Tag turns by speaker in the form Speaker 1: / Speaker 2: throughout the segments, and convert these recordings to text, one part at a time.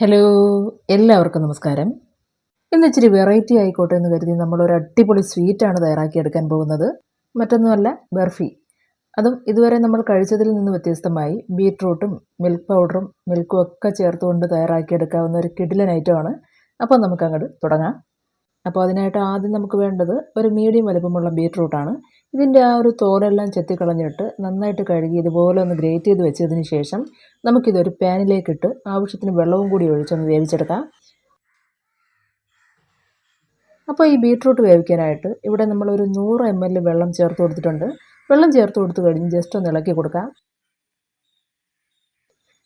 Speaker 1: Hello, എല്ലാവർക്കും നമസ്കാരം. ഇന്ന് ഇച്ചിരി വെറൈറ്റി ആയിക്കോട്ടെ എന്ന് കരുതി നമ്മളൊരു അടിപൊളി സ്വീറ്റാണ് തയ്യാറാക്കിയെടുക്കാൻ പോകുന്നത്. മറ്റൊന്നുമല്ല, ബർഫി. അതും ഇതുവരെ നമ്മൾ കഴിച്ചതിൽ നിന്ന് വ്യത്യസ്തമായി ബീറ്റ്റൂട്ടും മിൽക്ക് പൗഡറും മിൽക്കും ഒക്കെ ചേർത്തുകൊണ്ട് തയ്യാറാക്കിയെടുക്കാവുന്ന ഒരു കിടിലൻ ഐറ്റമാണ്. അപ്പോൾ നമുക്കങ്ങോട്ട് തുടങ്ങാം. അപ്പോൾ അതിനായിട്ട് ആദ്യം നമുക്ക് വേണ്ടത് ഒരു മീഡിയം വലുപ്പമുള്ള ബീറ്റ്റൂട്ടാണ്. ഇതിൻ്റെ ആ ഒരു തോലെല്ലാം ചെത്തിക്കളഞ്ഞിട്ട് നന്നായിട്ട് കഴുകി ഇതുപോലെ ഒന്ന് ഗ്രേറ്റ് ചെയ്ത് വെച്ചതിന് ശേഷം നമുക്കിതൊരു പാനിലേക്കിട്ട് ആവശ്യത്തിന് വെള്ളവും കൂടി ഒഴിച്ചൊന്ന് വേവിച്ചെടുക്കാം. അപ്പോൾ ഈ ബീറ്റ്റൂട്ട് വേവിക്കാനായിട്ട് ഇവിടെ നമ്മളൊരു 100 ml വെള്ളം ചേർത്ത് കൊടുത്തിട്ടുണ്ട്. വെള്ളം ചേർത്ത് കൊടുത്ത് കഴിഞ്ഞ് ജസ്റ്റ് ഒന്ന് ഇളക്കി കൊടുക്കാം.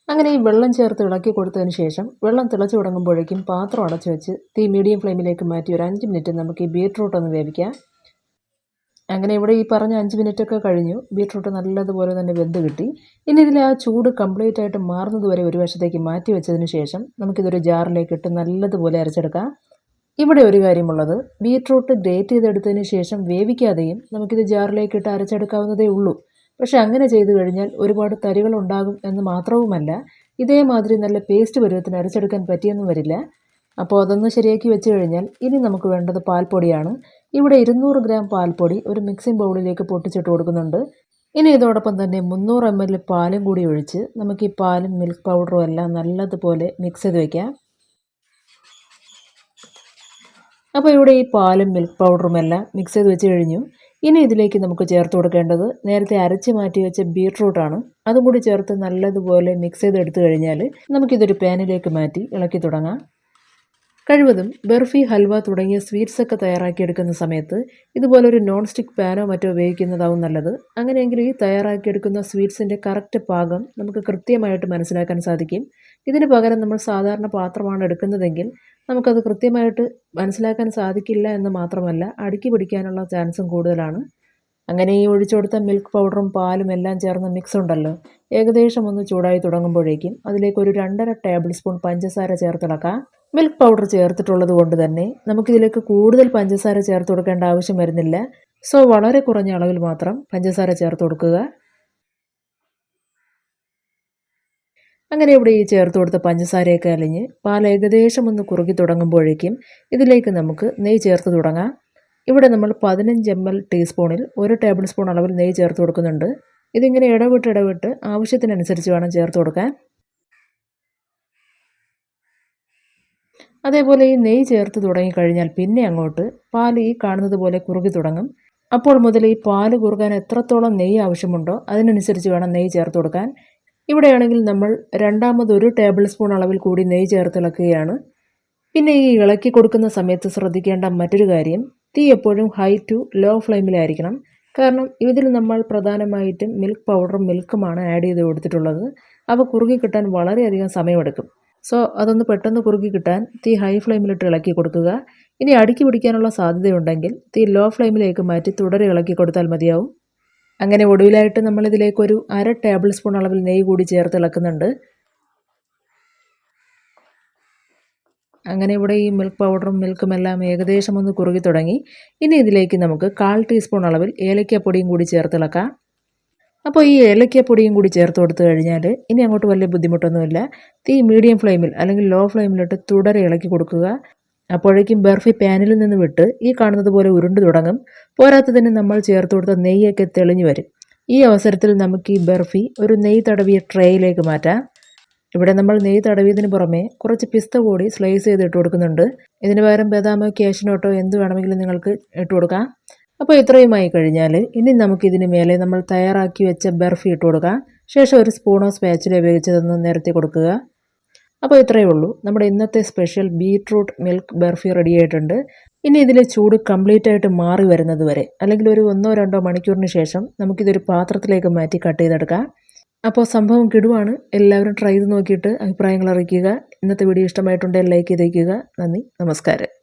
Speaker 1: അങ്ങനെ ഈ വെള്ളം ചേർത്ത് ഇളക്കി കൊടുത്തതിന് ശേഷം വെള്ളം തിളച്ച് തുടങ്ങുമ്പോഴേക്കും പാത്രം അടച്ചു വെച്ച് തീ മീഡിയം ഫ്ലെയിമിലേക്ക് മാറ്റി ഒരു 5 മിനിറ്റ് നമുക്ക് ഈ ബീറ്റ്റൂട്ട് ഒന്ന് വേവിക്കാം. അങ്ങനെ ഇവിടെ ഈ പറഞ്ഞ 5 മിനിറ്റൊക്കെ കഴിഞ്ഞു. ബീറ്റ്റൂട്ട് നല്ലതുപോലെ തന്നെ വെന്ത് കിട്ടി. ഇനി ഇതിലെ ആ ചൂട് കംപ്ലീറ്റ് ആയിട്ട് മാറുന്നത് വരെ ഒരു വശത്തേക്ക് മാറ്റി വെച്ചതിന് ശേഷം നമുക്കിതൊരു ജാറിലേക്ക് ഇട്ട് നല്ലതുപോലെ അരച്ചെടുക്കാം. ഇവിടെ ഒരു കാര്യമുള്ളത്, ബീറ്റ്റൂട്ട് ഗ്രേറ്റ് ചെയ്തെടുത്തതിന് ശേഷം വേവിക്കാതെയും നമുക്കിത് ജാറിലേക്ക് ഇട്ട് അരച്ചെടുക്കാവുന്നതേ ഉള്ളൂ. പക്ഷേ അങ്ങനെ ചെയ്തു കഴിഞ്ഞാൽ ഒരുപാട് തരികൾ ഉണ്ടാകും എന്ന് മാത്രവുമല്ല, ഇതേമാതിരി നല്ല പേസ്റ്റ് പരുവത്തിന് അരച്ചെടുക്കാൻ പറ്റിയെന്നും വരില്ല. അപ്പോൾ അതൊന്ന് ശരിയാക്കി വെച്ച് കഴിഞ്ഞാൽ ഇനി നമുക്ക് വേണ്ടത് പാൽപ്പൊടിയാണ്. ഇവിടെ 200 ഗ്രാം പാൽപ്പൊടി ഒരു മിക്സിംഗ് ബൗളിലേക്ക് പൊട്ടിച്ചിട്ട് കൊടുക്കുന്നുണ്ട്. ഇനി ഇതോടൊപ്പം തന്നെ 300 ml പാലും കൂടി ഒഴിച്ച് നമുക്ക് ഈ പാലും മിൽക്ക് പൗഡറും എല്ലാം നല്ലതുപോലെ മിക്സ് ചെയ്ത് വയ്ക്കാം. അപ്പോൾ ഇവിടെ ഈ പാലും മിൽക്ക് പൗഡറും എല്ലാം മിക്സ് ചെയ്ത് വെച്ച് കഴിഞ്ഞു. ഇനി ഇതിലേക്ക് നമുക്ക് ചേർത്ത് കൊടുക്കേണ്ടത് നേരത്തെ അരച്ച് മാറ്റി വെച്ച ബീറ്റ്റൂട്ടാണ്. അതും കൂടി ചേർത്ത് നല്ലതുപോലെ മിക്സ് ചെയ്തെടുത്തു കഴിഞ്ഞാൽ നമുക്കിതൊരു പാനിലേക്ക് മാറ്റി ഇളക്കി തുടങ്ങാം. കഴിവതും ബർഫി, ഹൽവ തുടങ്ങിയ സ്വീറ്റ്സൊക്കെ തയ്യാറാക്കിയെടുക്കുന്ന സമയത്ത് ഇതുപോലൊരു നോൺ സ്റ്റിക്ക് പാനോ മറ്റോ ഉപയോഗിക്കുന്നതാവും നല്ലത്. അങ്ങനെയെങ്കിൽ ഈ തയ്യാറാക്കിയെടുക്കുന്ന സ്വീറ്റ്സിൻ്റെ കറക്റ്റ് പാകം നമുക്ക് കൃത്യമായിട്ട് മനസ്സിലാക്കാൻ സാധിക്കും. ഇതിന് പകരം നമ്മൾ സാധാരണ പാത്രമാണ് എടുക്കുന്നതെങ്കിൽ നമുക്കത് കൃത്യമായിട്ട് മനസ്സിലാക്കാൻ സാധിക്കില്ല എന്ന് മാത്രമല്ല, അടുക്കി പിടിക്കാനുള്ള ചാൻസും കൂടുതലാണ്. അങ്ങനെ ഈ ഒഴിച്ചു കൊടുത്ത മിൽക്ക് പൗഡറും പാലും എല്ലാം ചേർന്ന മിക്സ് ഉണ്ടല്ലോ, ഏകദേശം ഒന്ന് ചൂടായി തുടങ്ങുമ്പോഴേക്കും അതിലേക്ക് ഒരു 2.5 ടേബിൾ സ്പൂൺ പഞ്ചസാര ചേർത്തിളക്കാം. മിൽക്ക് പൗഡർ ചേർത്തിട്ടുള്ളത് കൊണ്ട് തന്നെ നമുക്കിതിലേക്ക് കൂടുതൽ പഞ്ചസാര ചേർത്ത് കൊടുക്കേണ്ട ആവശ്യം വരുന്നില്ല. സോ വളരെ കുറഞ്ഞ അളവിൽ മാത്രം പഞ്ചസാര ചേർത്ത് കൊടുക്കുക. അങ്ങനെ ഇവിടെ ഈ ചേർത്ത് കൊടുത്ത പഞ്ചസാരയൊക്കെ അലിഞ്ഞ് പാൽ ഏകദേശം ഒന്ന് കുറുകി തുടങ്ങുമ്പോഴേക്കും ഇതിലേക്ക് നമുക്ക് നെയ്യ് ചേർത്ത് തുടങ്ങാം. ഇവിടെ നമ്മൾ 15 ml ടീസ്പൂണിൽ 1 ടേബിൾ സ്പൂൺ അളവിൽ നെയ്യ് ചേർത്ത് കൊടുക്കുന്നുണ്ട്. ഇതിങ്ങനെ ഇടവിട്ട് ആവശ്യത്തിനനുസരിച്ച് വേണം ചേർത്ത് കൊടുക്കാൻ. അതേപോലെ ഈ നെയ്യ് ചേർത്ത് തുടങ്ങിക്കഴിഞ്ഞാൽ പിന്നെ അങ്ങോട്ട് പാൽ ഈ കാണുന്നത് പോലെ കുറുകി തുടങ്ങും. അപ്പോൾ മുതൽ ഈ പാൽ കുറുകാൻ എത്രത്തോളം നെയ്യ് ആവശ്യമുണ്ടോ അതിനനുസരിച്ച് വേണം നെയ്യ് ചേർത്ത് കൊടുക്കാൻ. ഇവിടെയാണെങ്കിൽ നമ്മൾ രണ്ടാമത് 1 ടേബിൾ സ്പൂൺ അളവിൽ കൂടി നെയ്യ് ചേർത്ത് ഇളക്കുകയാണ്. പിന്നെ ഈ ഇളക്കി കൊടുക്കുന്ന സമയത്ത് ശ്രദ്ധിക്കേണ്ട മറ്റൊരു കാര്യം, തീ എപ്പോഴും ഹൈ ടു ലോ ഫ്ലെയിമിലായിരിക്കണം. കാരണം ഇതിൽ നമ്മൾ പ്രധാനമായിട്ടും മിൽക്ക് പൗഡറും മിൽക്കുമാണ് ആഡ് ചെയ്ത് കൊടുത്തിട്ടുള്ളത്. അവ കുറുകി കിട്ടാൻ വളരെയധികം സമയമെടുക്കും. സോ അതൊന്ന് പെട്ടെന്ന് കുറുകി കിട്ടാൻ തീ ഹൈ ഫ്ലെയിമിലിട്ട് ഇളക്കി കൊടുക്കുക. ഇനി അടുക്കി പിടിക്കാനുള്ള സാധ്യതയുണ്ടെങ്കിൽ തീ ലോ ഫ്ലെയിമിലേക്ക് മാറ്റി തുടരെ ഇളക്കി കൊടുത്താൽ മതിയാവും. അങ്ങനെ ഒടുവിലായിട്ട് നമ്മളിതിലേക്കൊരു 1/2 ടേബിൾ സ്പൂൺ അളവിൽ നെയ്യ് കൂടി ചേർത്ത് ഇളക്കുന്നുണ്ട്. അങ്ങനെ ഇവിടെ ഈ മിൽക്ക് പൗഡറും മിൽക്കും എല്ലാം ഏകദേശം ഒന്ന് കുറുകി തുടങ്ങി. ഇനി ഇതിലേക്ക് നമുക്ക് 1/4 ടീസ്പൂൺ അളവിൽ ഏലക്കപ്പൊടിയും കൂടി ചേർത്ത് ഇളക്കാം. അപ്പോൾ ഈ ഏലക്കപ്പൊടിയും കൂടി ചേർത്ത് കൊടുത്തു കഴിഞ്ഞാൽ ഇനി അങ്ങോട്ട് വലിയ ബുദ്ധിമുട്ടൊന്നുമില്ല. തീ മീഡിയം ഫ്ലെയിമിൽ അല്ലെങ്കിൽ ലോ ഫ്ലെയിമിലിട്ട് തുടരെ ഇളക്കി കൊടുക്കുക. അപ്പോഴേക്കും ബർഫി പാനിൽ നിന്ന് വിട്ട് ഈ കാണുന്നത് പോലെ ഉരുണ്ട് തുടങ്ങും. പോരാത്തതിന് നമ്മൾ ചേർത്ത് കൊടുത്ത നെയ്യൊക്കെ തെളിഞ്ഞു വരും. ഈ അവസരത്തിൽ നമുക്ക് ഈ ബർഫി ഒരു നെയ്യ് തടവിയ ട്രേയിലേക്ക് മാറ്റാം. ഇവിടെ നമ്മൾ നെയ്യ് തടവിയതിന് പുറമെ കുറച്ച് പിസ്ത കൂടി സ്ലൈസ് ചെയ്ത് ഇട്ട് കൊടുക്കുന്നുണ്ട്. ഇതിന് പകരം ബദാമോ കാഷ്നട്ടോ എന്ത് വേണമെങ്കിലും നിങ്ങൾക്ക് ഇട്ട് കൊടുക്കാം. അപ്പോൾ ഇത്രയുമായി കഴിഞ്ഞാൽ ഇനി നമുക്കിതിന് മേലെ നമ്മൾ തയ്യാറാക്കി വെച്ച ബർഫി ഇട്ട് കൊടുക്കാം. ശേഷം ഒരു സ്പൂണോ സ്പാച്ചിലോ ഉപയോഗിച്ചതൊന്ന് നിരത്തി കൊടുക്കുക. അപ്പോൾ ഇത്രയേ ഉള്ളൂ, നമ്മുടെ ഇന്നത്തെ special beetroot milk barfi ready ആയിട്ടുണ്ട്. ഇനി ഇതിലെ ചൂട് കംപ്ലീറ്റ് ആയിട്ട് മാറി വരുന്നത് വരെ അല്ലെങ്കിൽ ഒരു 1-2 മണിക്കൂറിന് ശേഷം നമുക്കിതൊരു പാത്രത്തിലേക്ക് മാറ്റി കട്ട് ചെയ്തെടുക്കാം. അപ്പോൾ സംഭവം കിടുവാണ്. എല്ലാവരും ട്രൈ ചെയ്ത് നോക്കിയിട്ട് അഭിപ്രായങ്ങൾ അറിയിക്കുക. ഇന്നത്തെ വീഡിയോ ഇഷ്ടമായിട്ടുണ്ടെങ്കിൽ ലൈക്ക് ചെയ്തേക്കുക. നന്ദി, നമസ്കാരം.